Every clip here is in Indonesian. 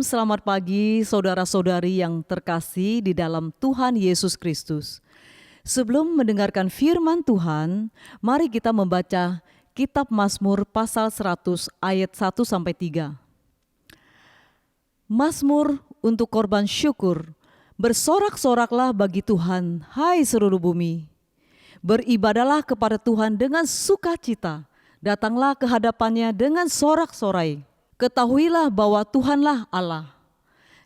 selamat pagi saudara-saudari yang terkasih di dalam Tuhan Yesus Kristus. Sebelum mendengarkan firman Tuhan, mari kita membaca Kitab Mazmur pasal 100 ayat 1-3. Mazmur untuk korban syukur. Bersorak-soraklah bagi Tuhan, hai seluruh bumi. Beribadalah kepada Tuhan dengan sukacita. Datanglah ke hadapannya dengan sorak-sorai. Ketahuilah bahwa Tuhanlah Allah.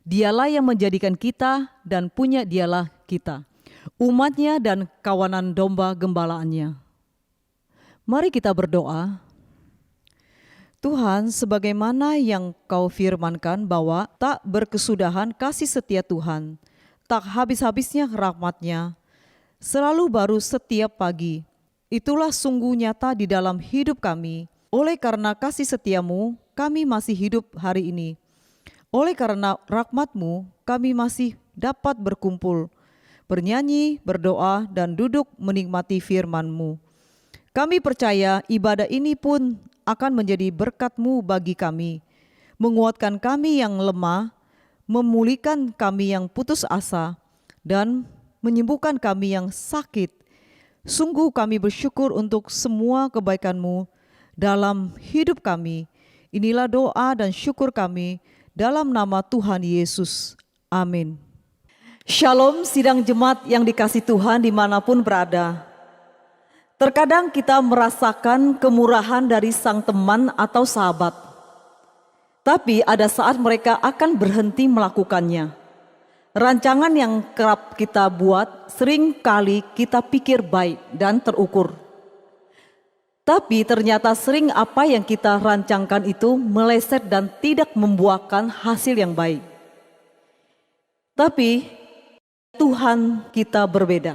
Dialah yang menjadikan kita dan punya dialah kita, umatnya dan kawanan domba gembalaannya. Mari kita berdoa. Tuhan, sebagaimana yang Kau firmankan bahwa tak berkesudahan kasih setia Tuhan, tak habis-habisnya rahmat-Nya, selalu baru setiap pagi. Itulah sungguh nyata di dalam hidup kami. Oleh karena kasih setiamu, kami masih hidup hari ini. Oleh karena rahmat-Mu, kami masih dapat berkumpul, bernyanyi, berdoa, dan duduk menikmati firman-Mu. Kami percaya ibadah ini pun akan menjadi berkat-Mu bagi kami, menguatkan kami yang lemah, memulihkan kami yang putus asa, dan menyembuhkan kami yang sakit. Sungguh kami bersyukur untuk semua kebaikan-Mu dalam hidup kami. Inilah doa dan syukur kami dalam nama Tuhan Yesus. Amin. Shalom sidang jemaat yang dikasihi Tuhan dimanapun berada. Terkadang kita merasakan kemurahan dari sang teman atau sahabat. Tapi ada saat mereka akan berhenti melakukannya. Rancangan yang kerap kita buat sering kali kita pikir baik dan terukur. Tapi ternyata sering apa yang kita rancangkan itu meleset dan tidak membuahkan hasil yang baik. Tapi Tuhan kita berbeda.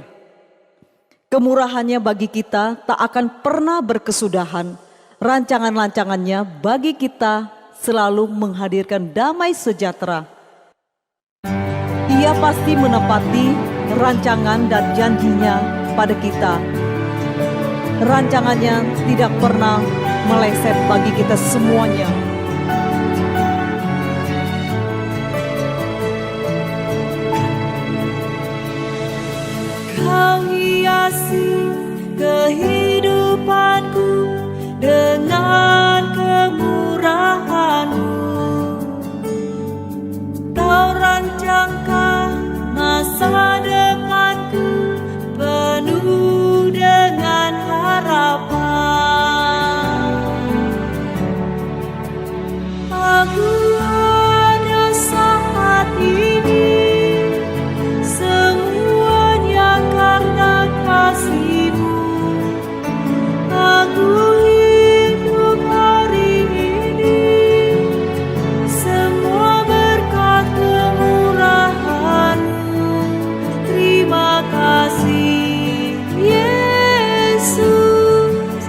Kemurahannya bagi kita tak akan pernah berkesudahan. Rancangan-rancangannya bagi kita selalu menghadirkan damai sejahtera. Ia pasti menepati rancangan dan janjinya pada kita. Rancangannya tidak pernah meleset bagi kita semuanya. Kau hiasi kehidupanku dengan kemurahan-Mu. Kau rancangkan masa depanku penuh dengan harapan. Aku ada saat ini, semuanya karena kasih-Mu. Aku hidup hari ini, semua berkat kemurahan-Mu. Terima kasih Yesus,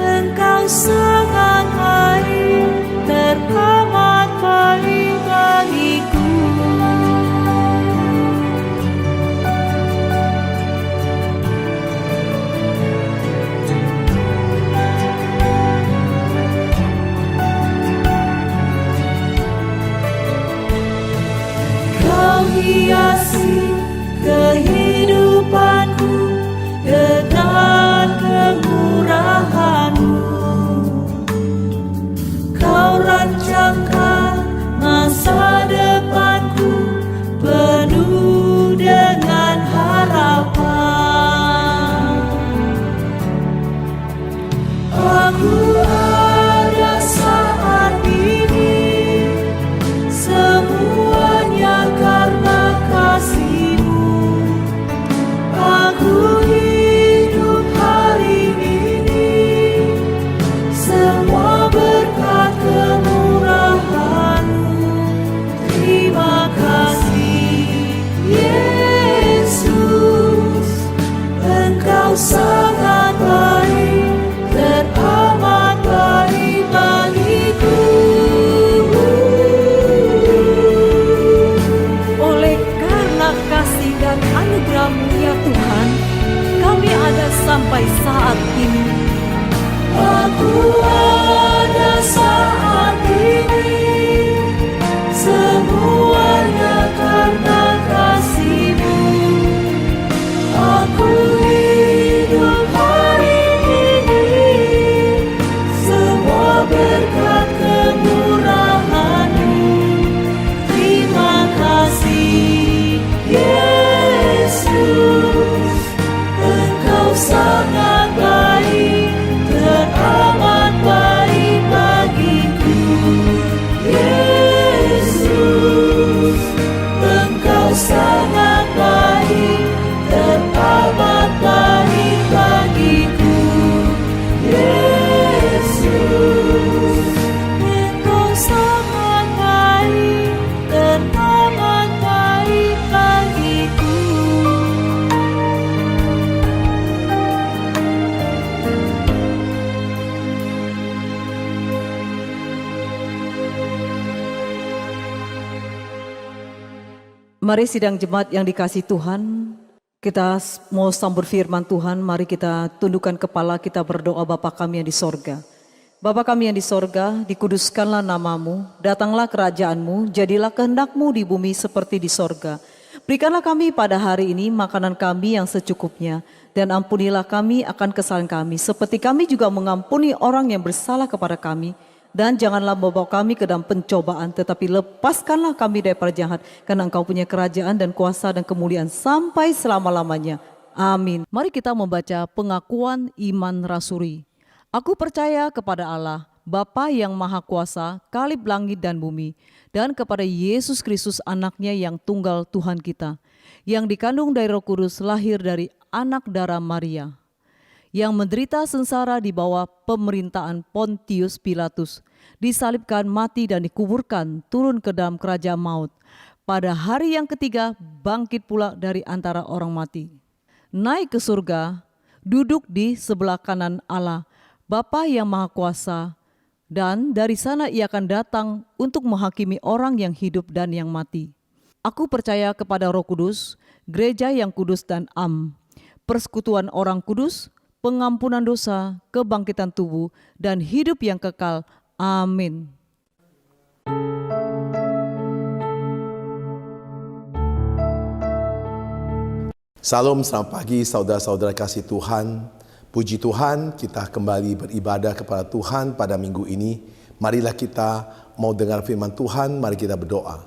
Engkau sangat baik, teramat baik bagiku. Kau hiasi kehidupanku dengan kemurahan-Mu. Kau rancangkan masa depanku penuh dengan harapan. Aku ada saat ini, semuanya karena kasih-Mu. Aku hidup hari ini, semua berkat kemurahan-Mu. Terima kasih Yesus, Engkau sangat baik, teramat baik bagiku. Oleh karena kasih dan anugerah-Mu ya Tuhan, kami ada sampai saat ini. Aku ada saat ini, Mari sidang jemaat yang dikasihi Tuhan, kita mau sambut firman Tuhan. Mari kita tundukkan kepala, kita berdoa. Bapa kami yang di sorga, Bapa kami yang di sorga, dikuduskanlah namamu, datanglah kerajaanmu, jadilah kehendakmu di bumi seperti di sorga. Berikanlah kami pada hari ini makanan kami yang secukupnya, dan ampunilah kami akan kesalahan kami, seperti kami juga mengampuni orang yang bersalah kepada kami. Dan janganlah membawa kami ke dalam pencobaan, tetapi lepaskanlah kami daripada jahat, karena Engkau punya kerajaan dan kuasa dan kemuliaan sampai selama-lamanya. Amin. Mari kita membaca pengakuan iman rasuli. Aku percaya kepada Allah, Bapa yang Maha Kuasa, Kalib langit dan bumi, dan kepada Yesus Kristus anaknya yang tunggal Tuhan kita, yang dikandung dari Roh Kudus, lahir dari anak darah Maria, yang menderita sengsara di bawah pemerintahan Pontius Pilatus, disalibkan, mati dan dikuburkan, turun ke dalam kerajaan maut. Pada hari yang ketiga bangkit pula dari antara orang mati, naik ke surga, duduk di sebelah kanan Allah, Bapa yang Maha Kuasa, dan dari sana ia akan datang untuk menghakimi orang yang hidup dan yang mati. Aku percaya kepada Roh Kudus, gereja yang kudus dan persekutuan orang kudus, pengampunan dosa, kebangkitan tubuh, dan hidup yang kekal. Amin. Salam, selamat pagi saudara-saudara kasih Tuhan. Puji Tuhan, kita kembali beribadah kepada Tuhan pada minggu ini. Marilah kita mau dengar firman Tuhan, mari kita berdoa.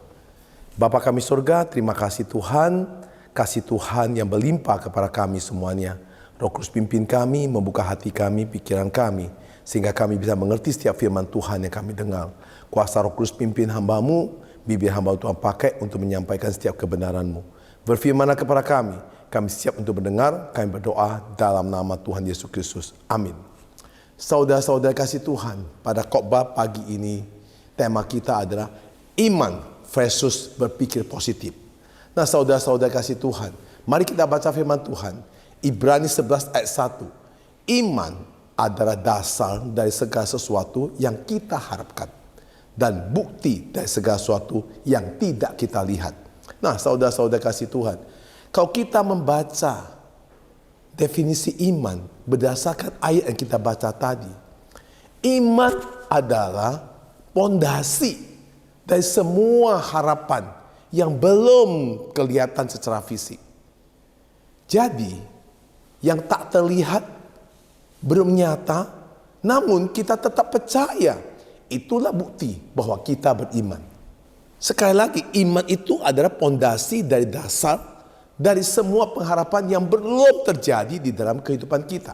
Bapa kami surga, terima kasih Tuhan yang berlimpah kepada kami semuanya. Roh Kudus pimpin kami, membuka hati kami, pikiran kami, sehingga kami bisa mengerti setiap firman Tuhan yang kami dengar. Kuasa Roh Kudus pimpin hamba-Mu, bibir hamba Tuhan pakai untuk menyampaikan setiap kebenaran-Mu. Berfirmanlah kepada kami siap untuk mendengar, kami berdoa dalam nama Tuhan Yesus Kristus. Amin. Saudara-saudara kasih Tuhan, pada khotbah pagi ini, tema kita adalah iman versus berpikir positif. Nah saudara-saudara kasih Tuhan, mari kita baca firman Tuhan. Ibrani 11 ayat 1. Iman adalah dasar dari segala sesuatu yang kita harapkan, dan bukti dari segala sesuatu yang tidak kita lihat. Nah saudara-saudara kasih Tuhan, kalau kita membaca definisi iman berdasarkan ayat yang kita baca tadi, iman adalah pondasi dari semua harapan yang belum kelihatan secara fisik. Jadi yang tak terlihat, belum nyata, namun kita tetap percaya, itulah bukti bahwa kita beriman. Sekali lagi, iman itu adalah pondasi dari dasar dari semua pengharapan yang belum terjadi di dalam kehidupan kita.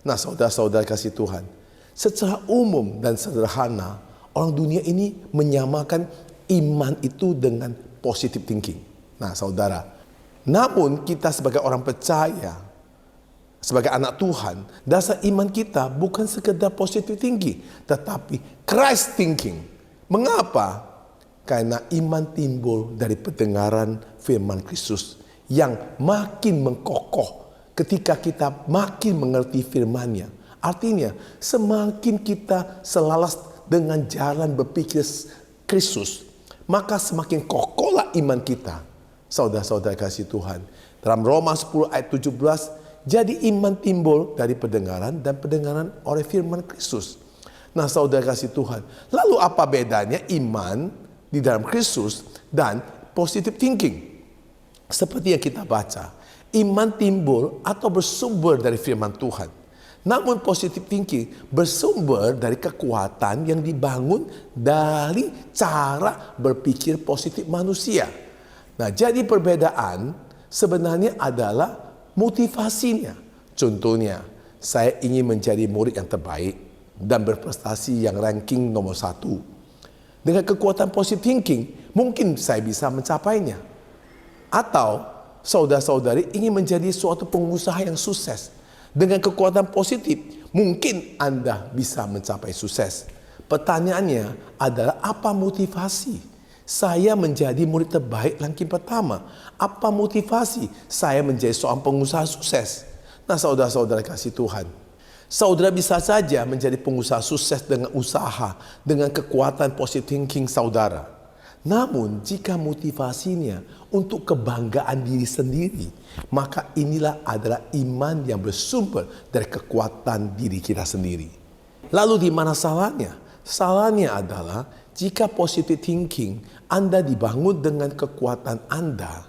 Nah saudara-saudara kasih Tuhan, secara umum dan sederhana, orang dunia ini menyamakan iman itu dengan positive thinking. Nah saudara, namun kita sebagai orang percaya, sebagai anak Tuhan, dasar iman kita bukan sekedar positive thinking, tetapi Christ thinking. Mengapa? Karena iman timbul dari pendengaran firman Kristus yang makin mengkokoh ketika kita makin mengerti firman-Nya. Artinya, semakin kita selaras dengan jalan berpikir Kristus, maka semakin kokohlah iman kita. Saudara-saudara kasih Tuhan, dalam Roma 10 ayat 17, jadi iman timbul dari pendengaran dan pendengaran oleh firman Kristus. Nah saudara kasih Tuhan, lalu apa bedanya iman di dalam Kristus dan positive thinking? Seperti yang kita baca, iman timbul atau bersumber dari firman Tuhan. Namun positive thinking bersumber dari kekuatan yang dibangun dari cara berpikir positif manusia. Nah jadi perbedaan sebenarnya adalah motivasinya. Contohnya, saya ingin menjadi murid yang terbaik dan berprestasi yang ranking nomor 1. Dengan kekuatan positive thinking, mungkin saya bisa mencapainya. Atau saudara-saudari ingin menjadi suatu pengusaha yang sukses. Dengan kekuatan positif, mungkin Anda bisa mencapai sukses. Pertanyaannya adalah apa motivasi saya menjadi murid terbaik ranking pertama? Apa motivasi saya menjadi seorang pengusaha sukses? Nah saudara-saudara kasih Tuhan, saudara bisa saja menjadi pengusaha sukses dengan usaha, dengan kekuatan positive thinking saudara. Namun jika motivasinya untuk kebanggaan diri sendiri, maka inilah adalah iman yang bersumber dari kekuatan diri kita sendiri. Lalu di mana salahnya? Salahnya adalah jika positive thinking Anda dibangun dengan kekuatan Anda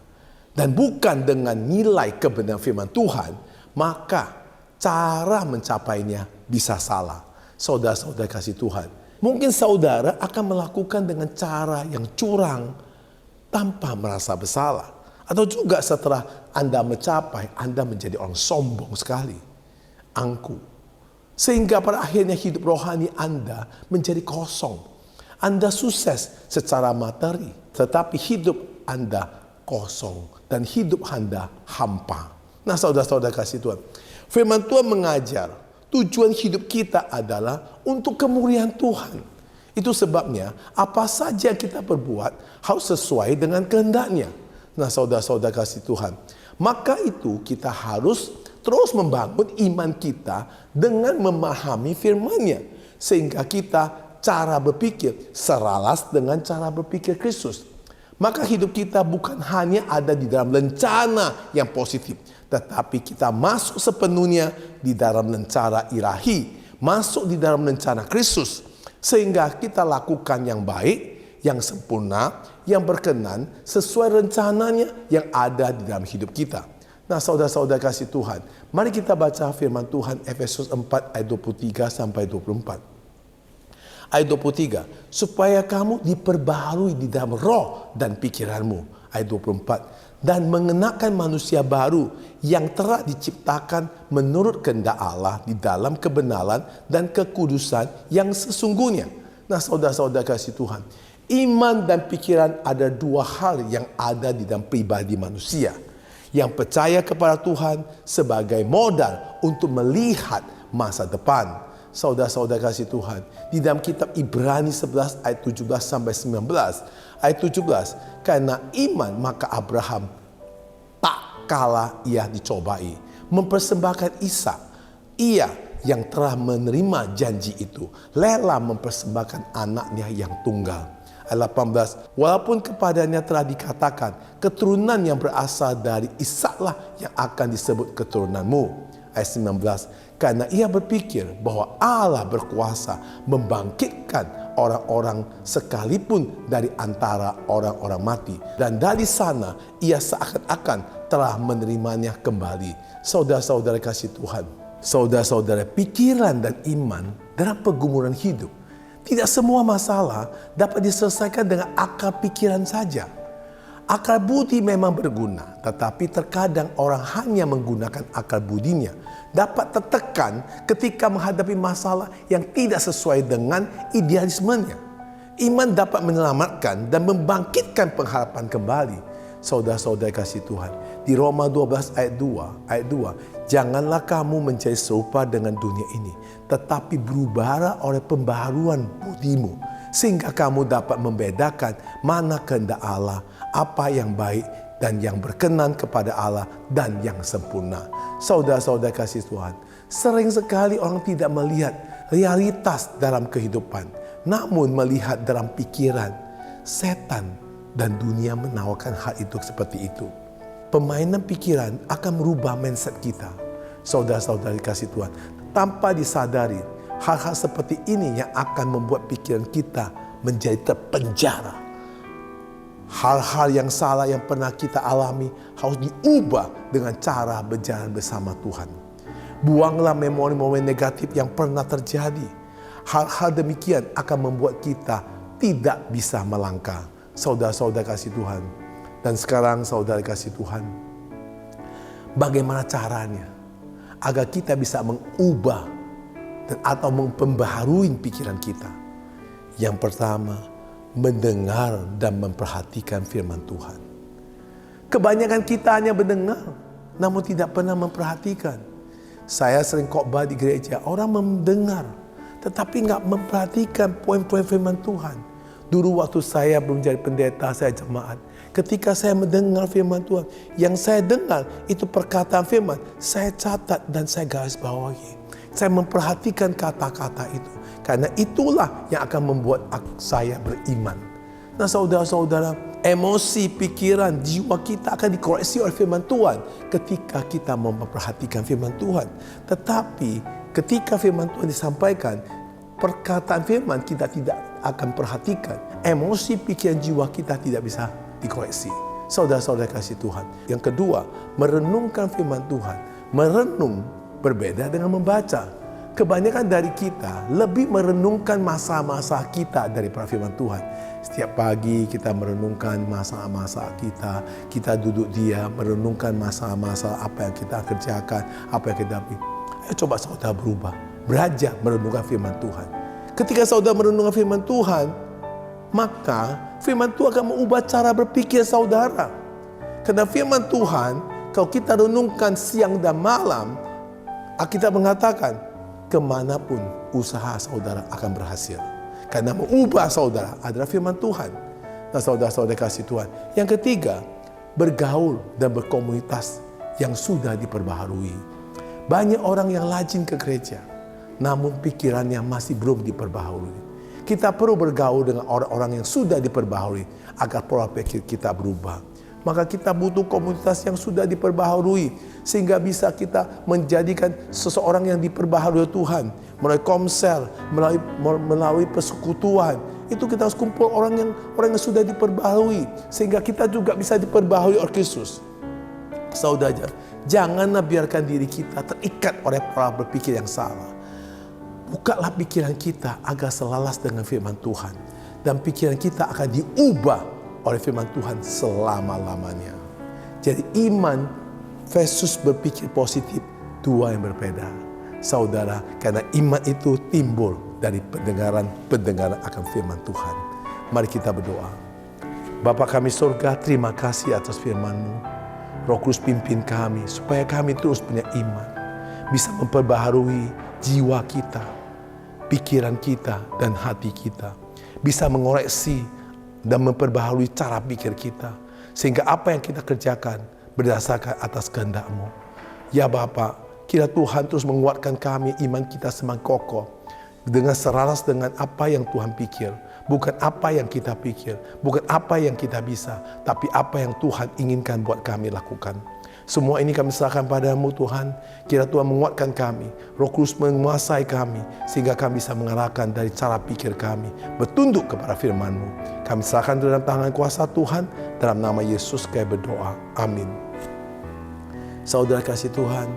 dan bukan dengan nilai kebenaran firman Tuhan, maka cara mencapainya bisa salah. Saudara-saudara kasih Tuhan, mungkin saudara akan melakukan dengan cara yang curang tanpa merasa bersalah. Atau juga setelah Anda mencapai, Anda menjadi orang sombong sekali, angkuh. Sehingga pada akhirnya hidup rohani Anda menjadi kosong. Anda sukses secara materi, tetapi hidup Anda kosong dan hidup Anda hampa. Nah, saudara-saudara kasih Tuhan, firman Tuhan mengajar tujuan hidup kita adalah untuk kemuliaan Tuhan. Itu sebabnya apa saja yang kita perbuat harus sesuai dengan kehendaknya. Nah, saudara-saudara kasih Tuhan, maka itu kita harus terus membangun iman kita dengan memahami firman-Nya, sehingga kita cara berpikir selaras dengan cara berpikir Kristus. Maka hidup kita bukan hanya ada di dalam rencana yang positif, tetapi kita masuk sepenuhnya di dalam rencana ilahi, masuk di dalam rencana Kristus, sehingga kita lakukan yang baik, yang sempurna, yang berkenan sesuai rencananya yang ada di dalam hidup kita. Nah, saudara-saudara kasih Tuhan, mari kita baca firman Tuhan Efesus 4 ayat 23 sampai 24. Ayat 23, supaya kamu diperbaharui di dalam roh dan pikiranmu. Ayat 24, dan mengenakan manusia baru yang telah diciptakan menurut kehendak Allah di dalam kebenaran dan kekudusan yang sesungguhnya. Nah, saudara-saudara kasih Tuhan, iman dan pikiran ada dua hal yang ada di dalam pribadi manusia. Yang percaya kepada Tuhan sebagai modal untuk melihat masa depan. Saudara-saudara kasih Tuhan, di dalam kitab Ibrani 11 ayat 17 sampai 19, ayat 17, karena iman maka Abraham tak kala ia dicobai mempersembahkan Ishak, ia yang telah menerima janji itu rela mempersembahkan anaknya yang tunggal. Ayat 18, walaupun kepadanya telah dikatakan keturunan yang berasal dari Ishaklah yang akan disebut keturunanmu. Ayat 19, karena ia berpikir bahwa Allah berkuasa membangkitkan orang-orang sekalipun dari antara orang-orang mati. Dan dari sana ia seakan-akan telah menerimanya kembali. Saudara-saudara kasih Tuhan, saudara-saudara, pikiran dan iman dalam pergumulan hidup, tidak semua masalah dapat diselesaikan dengan akal pikiran saja. Akal budi memang berguna, tetapi terkadang orang hanya menggunakan akal budinya dapat tertekan ketika menghadapi masalah yang tidak sesuai dengan idealismenya. Iman dapat menyelamatkan dan membangkitkan pengharapan kembali. Saudara-saudara kasih Tuhan, di Roma 12 ayat 2, janganlah kamu menjadi serupa dengan dunia ini, tetapi berubahlah oleh pembaharuan budimu, sehingga kamu dapat membedakan mana kehendak Allah, apa yang baik dan yang berkenan kepada Allah dan yang sempurna. Saudara-saudara kasih Tuhan, sering sekali orang tidak melihat realitas dalam kehidupan, namun melihat dalam pikiran. Setan dan dunia menawarkan hal itu seperti itu. Permainan pikiran akan merubah mindset kita. Saudara-saudara kasih Tuhan, tanpa disadari, hal-hal seperti ini yang akan membuat pikiran kita menjadi terpenjara. Hal-hal yang salah yang pernah kita alami harus diubah dengan cara berjalan bersama Tuhan. Buanglah memori-memori negatif yang pernah terjadi. Hal-hal demikian akan membuat kita tidak bisa melangkah. Saudara-saudara kasih Tuhan. Dan sekarang saudara kasih Tuhan, bagaimana caranya agar kita bisa mengubah atau memperbaharui pikiran kita? Yang pertama, mendengar dan memperhatikan firman Tuhan. Kebanyakan kita hanya mendengar, namun tidak pernah memperhatikan. Saya sering khotbah di gereja, orang mendengar, tetapi nggak memperhatikan poin-poin firman Tuhan. Dulu waktu saya belum jadi pendeta, saya jemaat. Ketika saya mendengar firman Tuhan, yang saya dengar itu perkataan firman, saya catat dan saya garis bawahi. Saya memperhatikan kata-kata itu. Karena itulah yang akan membuat saya beriman. Nah saudara-saudara, emosi, pikiran, jiwa kita akan dikoreksi oleh firman Tuhan ketika kita memperhatikan firman Tuhan. Tetapi ketika firman Tuhan disampaikan, perkataan firman kita tidak akan perhatikan. Emosi, pikiran, jiwa kita tidak bisa dikoreksi. Saudara-saudara kasih Tuhan. Yang kedua, merenungkan firman Tuhan. Merenung berbeda dengan membaca. Kebanyakan dari kita lebih merenungkan masa-masa kita daripada firman Tuhan. Setiap pagi kita merenungkan masa-masa kita. Kita duduk diam, merenungkan masa-masa apa yang kita kerjakan, apa yang kita pilih. Ayo coba saudara berubah. Belajar merenungkan firman Tuhan. Ketika saudara merenungkan firman Tuhan, maka firman Tuhan akan mengubah cara berpikir saudara. Karena firman Tuhan, kalau kita renungkan siang dan malam, Alkitab mengatakan, kemanapun usaha saudara akan berhasil. Karena mengubah saudara adalah firman Tuhan. Nah saudara-saudara kasih Tuhan. Yang ketiga, bergaul dan berkomunitas yang sudah diperbaharui. Banyak orang yang rajin ke gereja, namun pikirannya masih belum diperbaharui. Kita perlu bergaul dengan orang-orang yang sudah diperbaharui agar pola pikir kita berubah. Maka kita butuh komunitas yang sudah diperbaharui sehingga bisa kita menjadikan seseorang yang diperbaharui Tuhan melalui komsel, melalui persekutuan. Itu kita harus kumpul orang yang sudah diperbaharui sehingga kita juga bisa diperbaharui oleh Kristus. Saudara, janganlah biarkan diri kita terikat oleh pola berpikir yang salah. Bukalah pikiran kita agar selaras dengan firman Tuhan dan pikiran kita akan diubah oleh firman Tuhan selama-lamanya. Jadi iman versus berpikir positif, dua yang berbeda. Saudara, karena iman itu timbul dari pendengaran akan firman Tuhan. Mari kita berdoa. Bapa kami surga, terima kasih atas firman-Mu. Roh Kudus pimpin kami supaya kami terus punya iman. Bisa memperbaharui jiwa kita, pikiran kita, dan hati kita. Bisa mengoreksi dan memperbaharui cara pikir kita. Sehingga apa yang kita kerjakan berdasarkan atas kehendak-Mu. Ya Bapa, kiranya Tuhan terus menguatkan kami, iman kita semakin kokoh. Dengan selaras dengan apa yang Tuhan pikir. Bukan apa yang kita pikir. Bukan apa yang kita bisa. Tapi apa yang Tuhan inginkan buat kami lakukan. Semua ini kami serahkan padamu Tuhan. Kiranya Tuhan menguatkan kami. Roh Kudus menguasai kami. Sehingga kami bisa mengarahkan dari cara pikir kami. Bertunduk kepada firman-Mu. Kami serahkan dalam tangan kuasa Tuhan. Dalam nama Yesus kami berdoa. Amin. Saudara kasih Tuhan.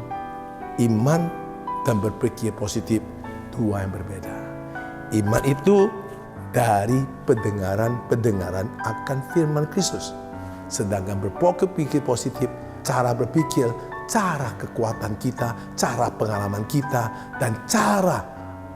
Iman dan berpikir positif. Dua yang berbeda. Iman itu dari pendengaran akan firman Kristus. Sedangkan berpikir positif, cara berpikir, cara kekuatan kita, cara pengalaman kita, dan cara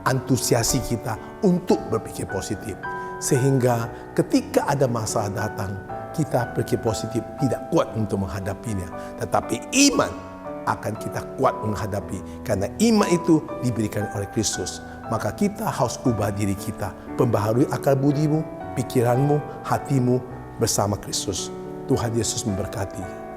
antusiasi kita untuk berpikir positif. Sehingga ketika ada masalah datang, kita berpikir positif tidak kuat untuk menghadapinya. Tetapi iman akan kita kuat menghadapi. Karena iman itu diberikan oleh Kristus. Maka kita harus ubah diri kita. Pembaharui akal budimu, pikiranmu, hatimu bersama Kristus. Tuhan Yesus memberkati.